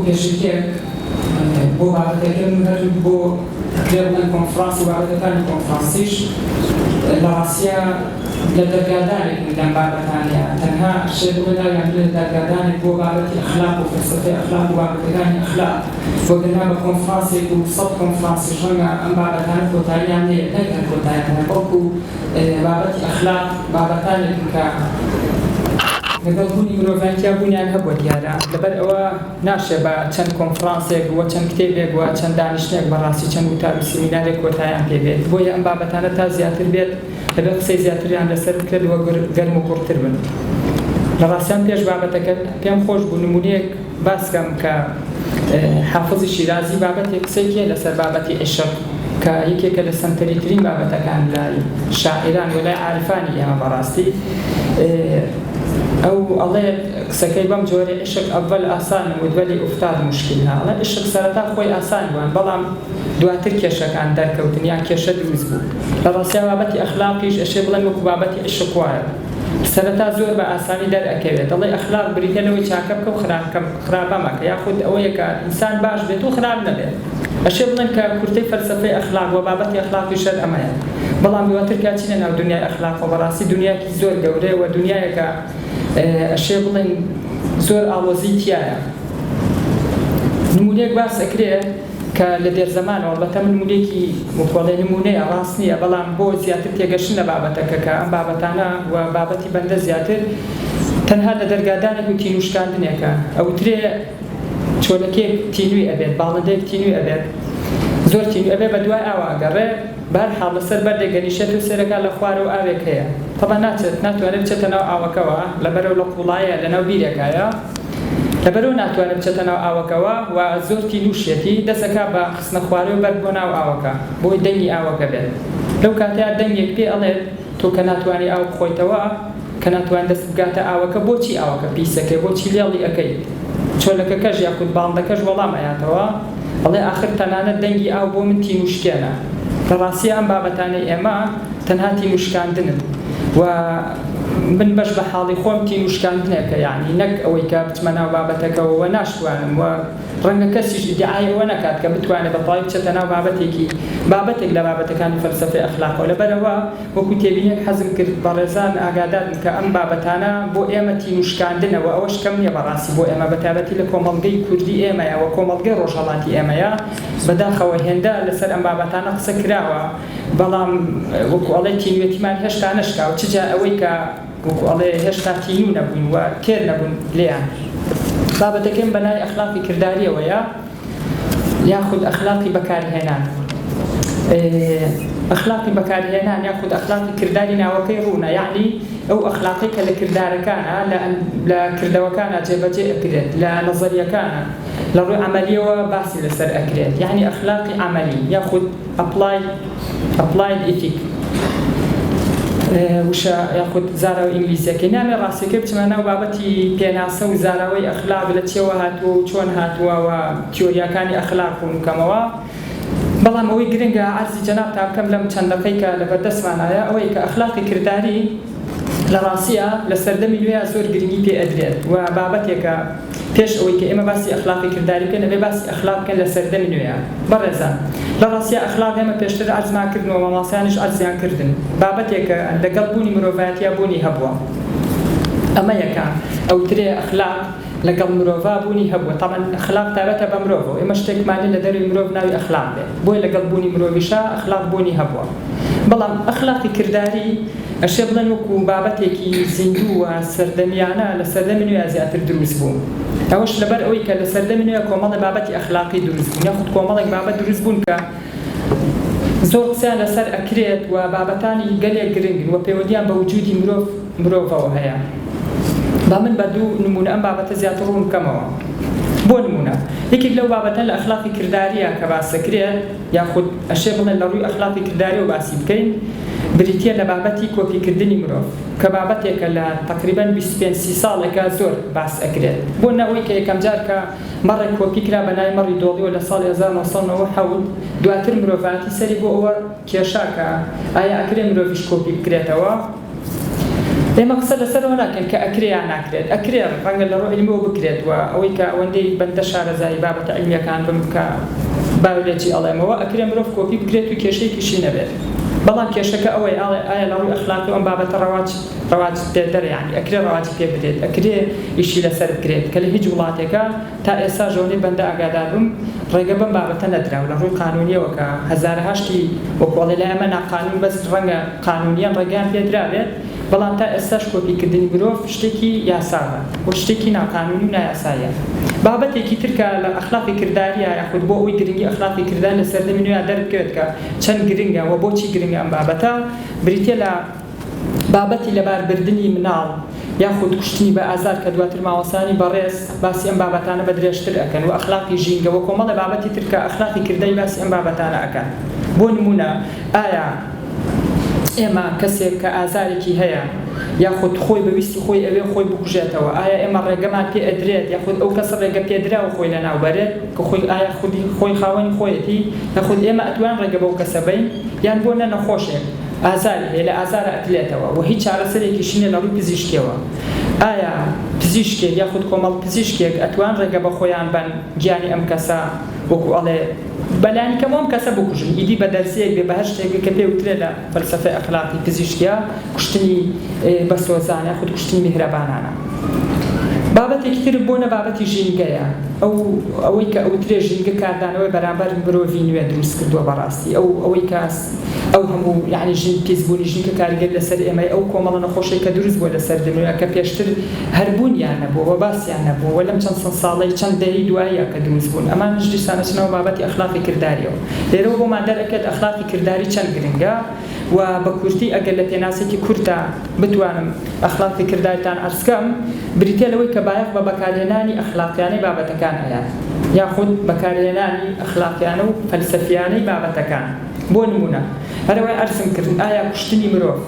پێشکێک بۆ بابەتەکەم هەر بۆ پێ بڵێن کۆنفرانسی بابەتەکانی کۆنفرانسیش لە ڕاستیە لە دەرگادانێک لەم بابەتانەیە تەنها شێ بڵێن لە دەرگادانێک بۆ بابەتی ئەخلاق و فەلسەفەی ئەخلاق و بابەتەکانی ئەخلاق وەگەرنا بە کۆنفرانسێک و سەد کۆنفرانسی ڕەنگە ئەم بابەتانە کۆتاییان هەیە نەک هەر کۆتاییان هەیە بەڵکو بابەتی ئەخلاق بابەتانێک کە لەگەڵ بوونی مرۆڤایەتیا بوونیان هەبووە دیارە لەبەر ئەوە ناشێ بە چەند کۆنفرانسێک وە چەند کتێبێک وە چەند دانیشتێک بەڕاستی چەند وتار و سیمینارێک کۆتاییان پێ بێت بۆیە ئەم بابەتانە تا زیاتر بێت لەبەر قسەی زیاتریان لەسەر بکرێت وە گەرم و قورتر بن لە ڕاستیان پێش بابەتەکە پێم خۆش بوو نمونەیەک باسکەم کە حافظی شیرازی بابەتێک قسەیەکی لەسەر بابەتی عیشق کە یەکێکە لە سەمتەریترین بابەتەکان لای شاعران و لای عارفانی ئێمە بەڕاستی ئەو ئەڵێ قسەکەی بەم جۆرە عیشق ئەڤەل ئاسان و دوێلی ئوفتاد مشکلها ئەڵێ عیشق سەرەتا خۆی ئاسان بووان بەڵام دواتر کێشەکان دەرکەوتن یان کێشە دروست بوو لە ڕاستیە بابەتی ئەخلاقیش ئەشێ بڵێن وەکو بابەتی عیشق وایە سەرەتا زۆر بە ئاسانی دەرئەکەوێت دەڵێ ئەخلاق بریتێنەوەی چاکە بکە و خراپە مەکە یاخود ئەوەیە کە ئینسان باش بێت و خراپ نەبێت ئەشێ بڵێن کە کورتەی فەلسەفەی ئەخلاق و بابەتی ئەخلاقی شەر ئەمەیە بەڵام دواتر کاچینە ناو دنیای ئەخلاق و بەڕاستی دنیاکی زۆر گەورەیە و دنیایەکە ئەشێ بڵێن زۆر ئاڵۆزی تایە نمونەیەک باس ئەکرێت کە لە دێرزەمانەوە ئەڵبەتە من نمونەیەکی وەکوڵێ نمونەیە ڕاست نییە بەڵام بۆ زیاتر تێگەشتن لە بابەتەکە کە ئەم بابەتانە و بابەتی بەندە زیاتر تەنها لە دەرگادانێک و تینوشکاندنێکە ئەوترێ چۆلەکێک تینووی ئەبێت باڵندەیەک تینووی ئەبێت زۆر تینووی ئەبێت بە دوای ئاواگەڕێ بەرحاڵ لەسەر بەردێک گەنیشێت و سێرەکە لە خوارە و ئاوێک هەیە طبعا ناتوانێت بچێتە ناو ئاوەکەوە لەبەرەوە لە قوڵایە لە ناو بیرێکایە لەبەرەوە ناتوانێت بچێتە ناو ئاوەکەوە و زۆر تینووشێتی دەسەکە بە خستنە خوارە و بەرد بۆ ناو ئاوەکە بۆی دەنگی ئاوەکە بێت لەو کاتەیە دەنگێک پێ ئەڵێت تۆ کە ناتوانانی ئاو بخۆیتەوە کە ناتوان دەست بگاتە ئاوەکە بۆچی ئاوەکە پیسەکەی بۆچی لێڵی ئەەکەیت چۆلەکەکەش یاخود باڵندەکەش وەڵام ئەیاتەوە ئەڵێ ئاخر تەنانەت دەنگی ئاو بۆ من تینوشکێنە لە ڕاستی ئەم بابەتانەی ئێمە تەنها تینوشکاندنن و من بەش بە حاڵی خۆم تینوشکاندنێکە یعنی نەک ئەوەی کە بچمە ناو بابەتەکەەوە و ناشتوانم و ڕەنگە کەسیش ئیدعای ئەوە نەکات کە بتوانێت بەتەواوی بچێتە ناو بابەتێک لە بابەتەکانی فەلسەفەی ئەخلاقەوە لەبەرەوە وەکو تێبینێک حەزم کرد بە ڕێزان ئاگادارن کە ئەم بابەتانە بۆ ئێمە تینوشکاندنەوە ئەوەش کەم نییە بەڕاستی بۆ ئێمە بەتابەتی لە کۆمەڵگەی کوردی ئێمەیە و کۆمەڵگەی ڕۆژهەڵاتی ئێمەیە بەداخەوە هێندە لەسەر ئەم بابەتانە قسە کراوە بەڵام وەکو ئەڵێ تینوێتیمان هێشتا نەشکا و چجا ئەوەی کە وەکو ئەڵێ هێشتا تینوو نەبووین و تێر نەبوون لێیان بابەتەکەم بەنای ئەخلاقی کرداریەوەیە یاخود ئەخلاقی بەکارهێنان ئەخلاقی بەکارهێنان یاخود ئەخلاقی کرداری ناوەکەی ڕوونە یعنی ئەو ئەخلاقی کە لە کردارەکانە لە کردەوەکانە جێبەجێ ئەکرێت لە نەزەریەکانە لە ڕووی عەمەلیەوە باسی لەسەر ئەکرێت یعنی ئەخلاقی عەمەلی یاخود applied ethic وشە یاخود زاراوە ئینگلیزیەکەی نامێ ڕاستیەکە بچمە ناو بابەتی پێناسە و زاراوەی ئەخلاق لە چێوە هاتووە و چۆن هاتووە و تیۆریاکانی ئەخلاق بوونکەمەوە بەڵام ئەوەی گرنگە عەرزی جەناب تا بکەم لەم چەندەقەی کە لەبەردەستمانایە ئەوەی کە ئەخلاقی کرداری لە ڕاستیە لە سەردەمی نوێیە زۆر گرنگی پێ ئەدرێت و بابەتێکە پێش ئەوەی کە ئێمە باسی ئەخلاقی کرداری بکەن ئەبێ باسی ئەخلاق بکەن لە سەردەمی نوێیە بەڕێزان لە ڕاستیە ئەخلاق ئێمە پێشتر عەرزماکردنەوە ماماسیانیش عەرزیان کردن بابەتێکە لەگەڵ بوونی مرۆڤایەتیا بوونی هەبووە ئەمە یەکە ئەوترێ ئەخلاق لەگەڵ مرۆڤا بوونی هەبووە طبعا ئەخلاق تابەتە بە مرۆڤەوە ئێمە شتێکمانێ لە دەروی مرۆڤ ناوی ئەخلاق بێت بۆی لەگەڵ بوونی مرۆڤیشا ئەخلاق بوونی هەبووە بەڵام ئەخلاقی کرداری ئەشێ بڵێن وەکو بابەتێکی زیندووە سەردەمیانە لە سەردەمی نوێ زیاتر دروست بوو ئەوەش لەبەر ئەوەی کە لە سەردەمی نوێ کۆمەڵی بابەتی ئەخلاقی دروست بوون یاخود کۆمەڵێک بابەت دروست بوون کە زۆر قسەیان لەسەر ئەکرێت و بابەتانی گەلێک گرنگن و پەیوەندیان بە وجودی مرۆڤەوە هەیە با من بە دوو نمونە ئەم بابەتە زیاتر ڕوون بکەمەوە بۆ نمونە یەکێک لەو بابەتە لە ئەخلاقی کرداریە کە باسەکرێت یاخود ئەشێ بڵێن لە ڕووی ئەخلاقی کرداری و باسی بکەین بریتە لە بابەتی کۆپیکردنی مرۆڤ کە بابەتێکە لە تقریبا 25 ساڵێکە زۆر باس ئەکرێت بۆ نەوەی کە یەکەم جار کە مەڕێک کۆپی کرا بەنای مەڕی دۆڵیەوە لە ساڵی 1970 دواتر مرۆڤاتی سەری بۆ ئەوە کێشاکە ئایا ئەکرێ مرۆڤیش کۆپی بکرێتەوە ئێمە قسە لەسەرەوە ناکەن کە ئەکرێ یان ناکرێت ئەکرێ ڕەنگە لە ڕۆ عیلمیەوە بکرێتەوە ئەوەی کە ئەوەندەی بەندە شارەزایی بابەتە عیلمیەکان بم کە باولێکی ئەڵێمەوە ئەکرێ مرۆڤ کۆپی بکرێت و کێشەیەکیشی نەبێت بەڵام کێشەکە ئەوەی ئایا لە ڕووی ئەخلاقی ئەم بابەتە ڕەواج پێدەرە یعنی ئەکرێ ڕەواجی پێ بدرێت ئەکرێ ئیشی لەسەر بکرێت کە لە هیچ وڵاتێکە تا ئێستا ژۆنەی بەندە ئاگادار بووم ڕێگە بەم بابەتە نەدراوە لە ڕووی قانونیەوە کە هەزارهاشتی وەکوڵێ لە ئەمە ناقانون بەس ڕەنگە قانونیان ڕێگەیان پێدرابێت بەڵام تا ئێستاش کۆپیکردنی مرۆڤ شتێکی یاساوە و شتێکی ناقانونی و نایاسایە بابەتێکی ترکە لە ئەخلاقی کرداریە یاخود بۆ ئەوەی گرنگی ئەخلاقی کردار لە سەردەمی نوێیان دەربکەوێت کە چەند گرنگە و بۆچی گرنگە ئەم بابەتە بریتیە لە بابەتی لەباربردنی مناڵ یاخود کوشتنی بە ئازار کە دواتر ماوەسانی بەڕێز باسی ئەم بابەتانە بە درێژتر ئەکەن و ئەخلاقی ژینگە و کۆمەڵە بابەتی ترکە ئەخلاقی کردەی باسی ئەم بابەتانە ئەکەن بۆ نمونە ئایا ئێمە کەسێک کە ئازارێکی هەیە یاخود خۆی بەویستی خۆی ئەوێ خۆی بکوژێتەوە ئایا ئێمە ڕێگەمان پێ ئەدرێت یاخود ئەو کەس ڕێگە پێدراوە خۆی لە ناوبەرێت کە خۆی ئایا خۆی خاوەنی خۆیەتی یاخود ئێمە ئەتوان ڕێگە بەو کەسە بین یان بۆ نەخۆشێک ئازاری هەیە لە ئازارە ئەتلێتەوە و هیچ چارەسەرێکی شینە لە ڕووی پزیشکیەوە ئایا پزیشکێک یاخود کۆمەڵ پزیشکێک ئەتوان ڕێگە بە خۆیان بن گیانی ئەم کەسە وەکو ئەڵێ بەلایانی کەم ئەم کەسە بکوژن ئیدی بە دەرسەیەک بێ بە هەر شتێک کە پێ وترێ لە فەلسەفەی ئەخلاقی پزیشکیە کوشتنی بە سۆزان یاخود کوشتنی میهرەبانانە بابەتێکی تر بۆ نە بابەتی ژینگەیە ئەوەی کە ئەوترێ ژینگە کاردانەوەی بەرامبەر مرۆڤی نوێ دروست کردووە بەڕاستی ئەوەی کەس ئەو هەموو یعنی ژین پیسبوونی ژینگە کاریگەر لەسەر ئێمە ئەو کۆمەڵە نەخۆشەی کە دروست بووە لەسەر دنیا کە پێشتر هەربوونیان نەبووە باسییان نەبووە لەم چەند ساڵەی چەند دەهەی دواییە کە دروست بوون ئەمان ژیسانە چنەوە بابەتی ئەخلاقی کرداریەوە لێرەوە بۆمان دەرەکەت ئەخلاقی کرداری چەند گرنگە و بە کورتی ئەگەر لە پێناسێکی کورتە بتوانم ئەخلاقی کرداریتان ئەرزکەم بریتە لەوەی کە بایەخ بە بەکارهێنانی ئەخلاقیانەی بابەتەکان هەیە یاخود بەکارهێنانی ئەخلاقیانە و فەلسەفیانەی بابەتەکان بۆ نمونە هەروەی ئەرزم کردن ئایا کوشتنی مرۆڤ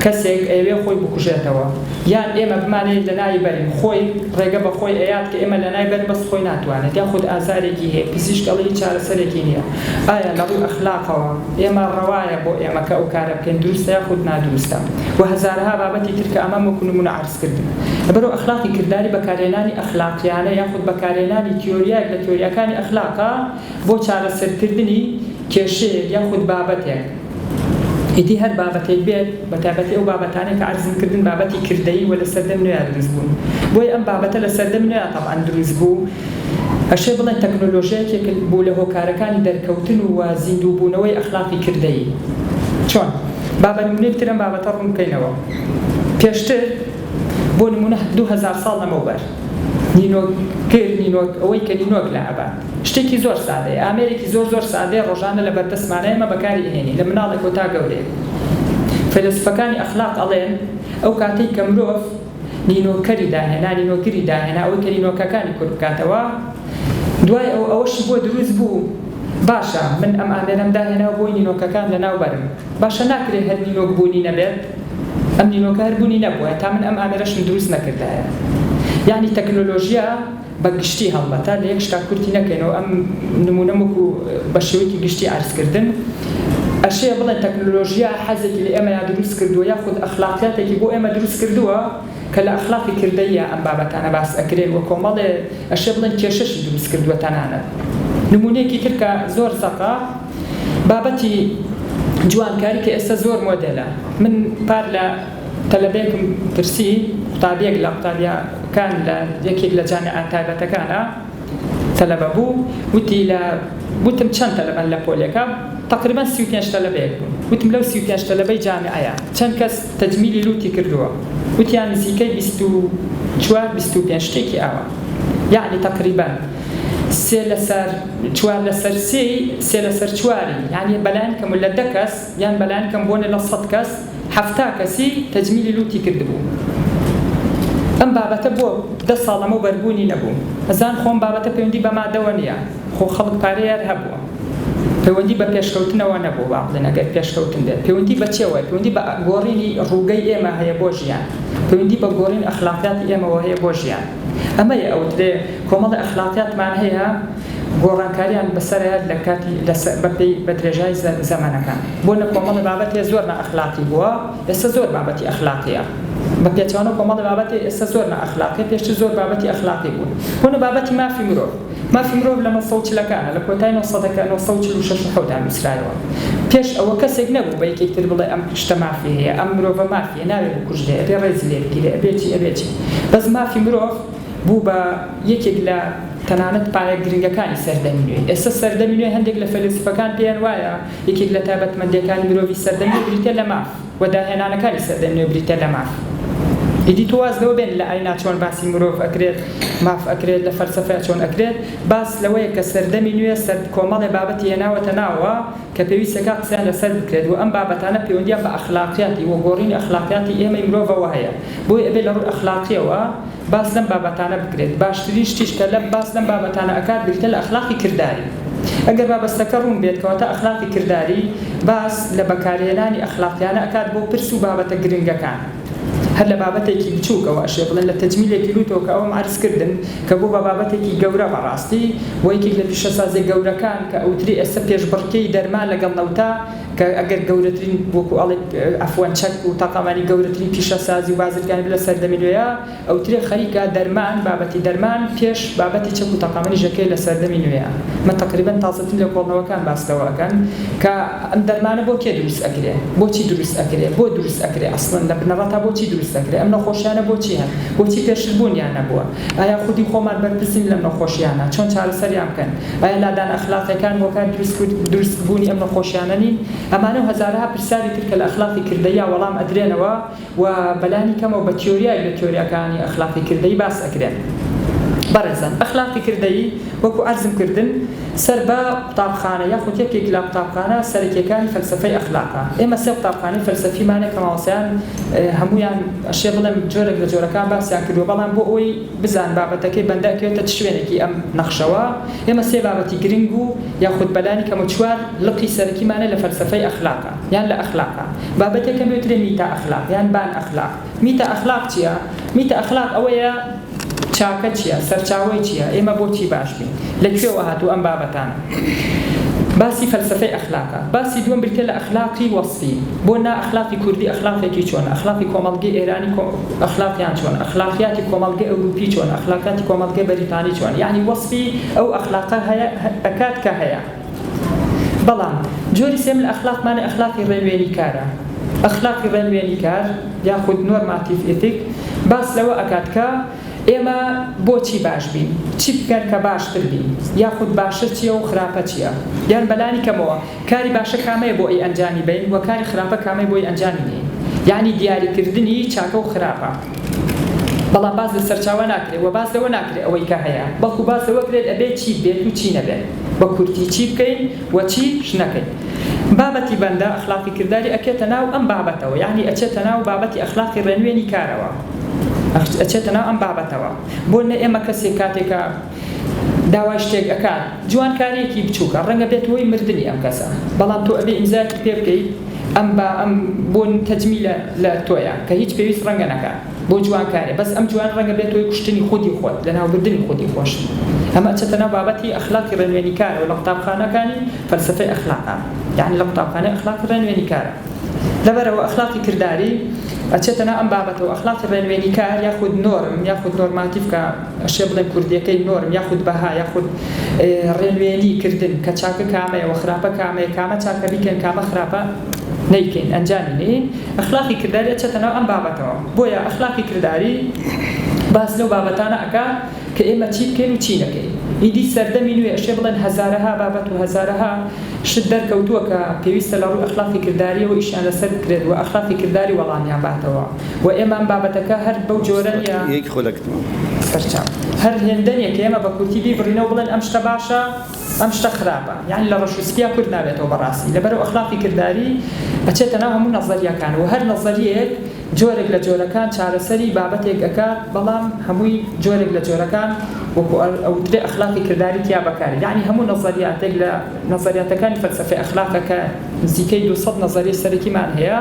کەسێک ئەوێ خۆی بکوژێتەوە یان ئێمە بمانێت لە نای بەرین خۆی ڕێگە بە خۆی ئەیات کە ئێمە لە نای بەر بەس خۆی ناتوانێت یاخود ئازارێکی هەیە پزیشکەڵی چارەسەرێکی نییە ئایا لە ڕووی ئەخلاقەوە ئێمە ڕەوایە بۆ ئێمە کە ئەو کارە بکەین دروستە یاخود نادروستە و هەزارها بابەتی ترکە ئەمە وەکو نمونە عەرزکردن لەبەرەوە ئەخلاقی کرداری بەکارهێنانی ئەخلاقیانە یاخود بەکارهێنانی تیۆریایەک لە تیۆریەکانی ئەخلاقە بۆ چارەسەرکردنی کێشەیەک یاخود بابەتێک ئیدی هەر بابەتێک بێت بە تایبەتی ئەو بابەتانێک کە عەرزکردن بابەتی کردەیی و لە سەردەم نوێیان دروست بوون بۆی ئەم بابەتە لە سەردەم نوێیان تەبعاً دروست بوو ئەشێ بڵێن تەکنۆلۆژیایەکێک بوو لە هۆکارەکانی دەرکەوتن و زیندووبوونەوەی ئەخلاقی کردەیی چۆن بابە نمونەی ترم بابەتە ڕوون بکەینەوە پێشتر بۆ نمونە 2000 ساڵ لەمەوبەر ئەوەی کە نینۆک لە ئەبا شتێکی زۆر سادەیە ئامێرێکی زۆر سادەیە ڕۆژانە لە بەردەستمانە ئێمە بەکاری هێنی لە مناڵێک و تا گەورەیە فەیلسوفەکانی ئەخلاق ئەڵێن ئەو کاتەی کە مرۆڤ نینۆکەری داهێنا نینۆگری داهێنا ئەوەی کە نینۆکەکانی کورد بکاتەوە دوای ئەوەشی بۆ دروست بوو باشە من ئەم ئامێرەم داهێناوە بۆی نینۆکەکان لە ناوبەرم باشە ناکرێت هەر نینۆک بوونی نەبێت ئەم نینۆکە هەر بوونی نەبووە تا من ئەم ئامێرەشم دروست نەکردایە یعنی تەکنۆلۆژیا بەگشتی هەڵبەتە لە یەک شتا کورتی نەکەینەوە ئەم نمونە وەکو بە شێوەیەکی گشتی عەرزکردن ئەشەیە بڵێن تەکنۆلۆژیا حەزێکی لە ئێمە دروست کردووە یاخود ئەخلاقیاتێکی بۆ ئێمە دروست کردووە کە لە ئەخلاقی کردەیە ئەم بابەتانە باس ئەکرێت وە کۆمەڵێ ئەشێ بڵێن کێشەشی دروست کردووە تەنانەت نمونەیەکی ترکە زۆر سەقا بابەتی جوانکاری کە ئێستا زۆر مۆدێلە من پار لە تەلەبێکم پرسی قوتابیەک لە قوتابیەکان لە یەکێک لە جامعە تایبەتەکانە تەلەبە بوو وتم چەند تەلەبەن لە پۆلێکە تقریبا 35 تەلەبەیەک بوون وتم لەو 35 تەلەبەی جامعەیە چەند کەس تەجمیلی لوتی کردووە وتیان نزیکەی 24-25 شتێکی ئاوە یعنی تقریبا 4 لەسەر 4 یعنی بەلایەن کەم لە 10 کەس یان بەلایەن کەم بۆنە لە 100 کەس 70 کەسی تەجمیلی لوتی کردبوو ئەم بابەتە بۆ 10 ساڵ لەمە بەربوونی نەبوو ئەزان خۆم بابەتە پەیوەندی بەما دەوە نییە خۆ خەڵک پارەیار هەبووە پەیوەندی بە پێشکەوتنەوە نەبوو باڵێن ئەگەر پێشکەوتن دێت پەیوەندی بە چێوە پەیوەندی بە گۆڕینی ڕووگەی ئێمە هەیە بۆ ژیان پەیوەندی بە گۆڕین ئەخلاقیاتی ئێمەوە هەیە بۆ ژیان ئەمەیە ئەوترێ کۆمەڵی ئەخلاقیاتمان هەیە گۆڕانکاریان بەسەرەیە لە کاتی بەپێی بە درێژای زەمانەکان بۆ نە کۆمەڵی بابەتێ زۆر نەئەخلاقی بووە ئێستا زۆر بابەتی ئەخلاقیە بە پێچوانە کۆمەڵی بابەتی ئێستا زۆر نائەخلاقی پێشتر زۆر بابەتی ئەخلاقی بوون هۆنە بابەتی مافی مرۆڤ لە 1940 لە کۆتای 1946 نووسرایەوە پێش ئەوە کەسێک نەبوو بە یەکێکتر بڵێ ئەم شتە مافی هەیە ئەم مرۆڤە مافیە ناوێت بکوژدێ ئەبێ ڕێزی لێ بگیرێ ئەبێتی بەس مافی مرۆڤ بوو بە یەکێک لە تەنانەت پایە گرنگەکانی سەردەمی نوێ ئێستا سەردەمی نوێ هەندێک لە فەیلسوفەکان پێیان وایە یەکێک لە تایبەتمەندیەکانی مرۆڤی سەردەمی بریتە لە ماف و داهێنانەکانی سەردەمی نوێ بریتە لە ماف ئیدی تۆوازلەوە بێن لە ئاینا چۆن باسی مرۆڤ ئەکرێت ماف ئەکرێت لە فەلسەفەیە چۆن ئەکرێت باس لەوەیە کە سەردەمی نوێ کۆمەڵێ بابەتی هێناوەتە ناوە کە پێویستەکە قسەیان لەسەر بکرێت و ئەم بابەتانە پەیوەندیان بە ئەخلاقیاتی و گۆڕینی ئەخلاقیاتی ئێمەی مرۆڤەوە هەیە بۆی ئەبێ لە ڕووی ئەخلاقیەوە باس لەم بابەتانە بکرێت باشترین شتیش کە لەم باس لەم بابەتانە ئەکات بریتە لە ئەخلاقی کرداری ئەگەر بابەستەکە ڕوون بێت کەواتە ئەخلاقی کرداری باس لە بەکارهێنانی ئەخلاقیانە ئەکات بۆ پرس و بابەتە گرنگەکان هەر لە بابەتێکی بچووکەوە ئەشێ بڵێن لە تەجمیلێکی لوتەوە کە ئەوەم عرزکردن کە بۆ بە بابەتێکی گەورە بەڕاستی وەیەکێک لە پیشەسازی گەورەکان کە ئەوتری ئێستا پێشبڕکەی دەرمان لەگەڵ نەوتا کە ئەگەر گەورەترین وەکو ئەڵێ ئەفوان چەک و تاقامانی گەورەترین پیشەسازی و بازرگانی لە سەردەمی نوێیە ئەوترێ خەریکە دەرمان بابەتی دەرمان پێش بابەتی چەک و تاقامانی ژەکەی لە سەردەمی نوێیە من تقریبا تازەترین لە کۆڵنەوەکان باستەوەکەن کە ئەم دەرمانە بۆ کێ دروست ئەکرێ بۆچی دروست ئەکرێ بۆ دروست ئەکرێ ئەسڵەن لە بنەڕەتا بۆچی دروست ئەکرێ ئەم نەخۆشیانە بۆچی هەن بۆچی پێشتربوونیان نەبووە ئایا خودی خۆمان بەرپرسین لەم نەخۆشیانە چۆن چارەسەریان بکەن ئایا لادان ئەخلاقیەکان بۆکار دروستبوونی ئەم نەخۆشیانە نین ئەمانە هەزارها پرسیاری تر کە لە ئەخلاقی کردەیە وەڵام ئەدرێنەوە و بەلانی کەمەوە بە تیۆریای لە تیۆریەکانی ئەخلاقی کردەی باس ئەکرێن بەڕێزان ئەخلاقی کردەیی وەکو عەرزم کردن سەر بە قوتابخانە یاخود یەکێک لە قوتابخانە سەرەکیەکانی فەلسەفەی ئەخلاقە ئێمە سێ قوتابخانەی فەلسەفیمانە کە ماوەسەیان هەمویان ئەشێ بڵێم جۆرێک لە جۆرەکان باسییان کردووە بەڵام بۆ ئەوی بزان بابەتەکەی بەندەکەوێتە شوێنێکی ئەم نەخشەوە ئێمە سێ بابەتی گرنگ و یاخود بەلانی کەمە چوار لقی سەرەکیمانە لە فەلسەفەی ئەخلاقە یان لە ئەخلاقە بابەتێکە بێترێ میتا ئەخلاق یان بان ئەخلاق میتا ئەخلاق چییە میتا ئەخلاق ئەوەیە چاکە چییە سەرچاوەی چییە ئێمە بۆچی باش بین لەکوێوە هاتوو ئەم بابەتانە باسی فەلسەفەی ئەخلاقە باسی دووەم بریتە لە ئەخلاقی وەصفی بۆ نا ئەخلاقی کوردی ئەخلاقێکی چۆن ئەخلاقی کۆمەڵگەی ئێرانی ئەخلاقیان چۆن ئەخلاقیاتی کۆمەڵگەی ئەوروپی چۆن ئەخلاقاتی کۆمەڵگەی بەریتانی چۆن یعنی وەصفی ئەو ئەخلاقە هەیە ئەکات کە هەیە بەڵام جۆری سێم لە ئەخلاقمانە ئەخلاقی ڕێنوێنی کارە ئەخلاقی ڕێنوێنی کار یاخود نۆرماتیڤ ئێتیک باس لەوە ئەکات کە ئێمە بۆچی باش بین چی بکەن کە باشتر بین یاخود باشتر چییە و خراپە چییە یان بەلانی کەمەوە کاری باشە کامەیە بۆ ئەی ئەنجامی بین و کاری خراپە کامەیە بۆی ئەنجامی نین یعنی دیاریکردنی چاکە و خراپە بەڵام باز لە سەرچاوە ناکرێت و باز لەوە ناکرێت ئەوەی کە هەیە بەڵکو باز لەوە کرێت ئەبێت چی بێت و چی نەبێت بە کورتی چی بکەین و چیش نەکەین بابەتی بەندە ئەخلاقی کرداری ئەکێتە ناو ئەم بابەتەوە یعنی ئەچێتە ناو بابەتی ئەخلاقی ڕێنوێنی کارەوە ئەچێتە ناو ئەم بابەتەوە بۆ نە ئێمە کەسێک کاتێکە داوای شتێک ئەکات جوانکاریەکی بچووکە ڕەنگە بێت هۆی مردنی ئەم کەسە بەڵام تۆ ئەبێ ئیمزاکی پێ بکەیت ئەم بۆ تەجمیلە لە تۆیە کە هیچ پێویست ڕەنگە نەکات بۆ جوانکارێ بەس ئەم جوان ڕەنگە بێت هۆی کوشتنی خودی خۆت لە ناوبردنی خودی خۆش ئەمە ئەچێتە ناو بابەتی ئەخلاقی ڕێنوێنی کارە لە قوتابخانەکانی فەلسەفەی ئەخلاقە یعنی لە قوتابخانەی ئەخلاقی ڕێنوێنی کارە لەبەرەوە ئەخلاقی کرداری ئەچێتە ناو ئەم بابەتەوە ئەخلاقی ڕێنوێنی کار یاخود نۆرم یاخود نۆرماتیڤ کە ئەشێ بڵێن کوردیەکەی نۆرم یاخود بەها یاخود ڕێنوێنی کردن کە چاکە کامەیە و خراپە کامەیە کامە چاکە بیکەن کامە خراپە نەیکەین ئەنجامی نین ئەخلاقی کرداری ئەچێتە ناو ئەم بابەتەوە بۆیە ئەخلاقی کرداری باس لەو بابەتانە ئەکات کە ئێمە چی بکەین و چی نەکەین ئیدی سەردەمی نوێ ئەشێ بڵێن هەزارەها بابەت و هەزارەها شت دەرکەوتووە کە پێویستە لە ڕووی ئەخلاقی کرداریەوە ئیشیان لەسەر بکرێت و ئەخلاقی کرداری وەڵامیان باتەوە و ئێمە ئەم بابەتەکە هەر بەو جۆرە هەر هێندەنێک ئێمە بە کورتی بیبڕینەوە بڵێن ئەم شتە باشە ئەم شتە خراپە یعنی لە ڕەشوسپیا کورد نابێتەوە بەڕاستی لەبەرەوە ئەخلاقی کرداری ئەچێتە ناو هەموو نەزەریەکان و هەر نەزەریەک جۆرێک لە جۆرەکان چارەسەری بابەتێک ئەکات بەڵام هەمووی جۆرێک لە جۆرەکان وەکو ئەوترێ ئەخلاقی کرداری تیا بەکاری یعنی هەموو نەزەریاتێک لە نەزەریاتەکانی فەلسەفەی ئەخلاقە کە نزیکەی 200 نەزەریە سەرەکیمان هەیە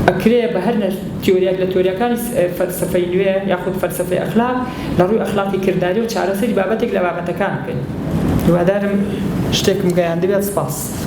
ئەکرێ بە هەر تیۆریەک لە تیۆریەکانی فەلسەفەی نوێ یاخود فەلسەفەی ئەخلاق لە ڕووی ئەخلاقی کرداری و چارەسەری بابەتێک لە بابەتەکان بکەین هیوادارم شتێکم گەیاندبێت سپاس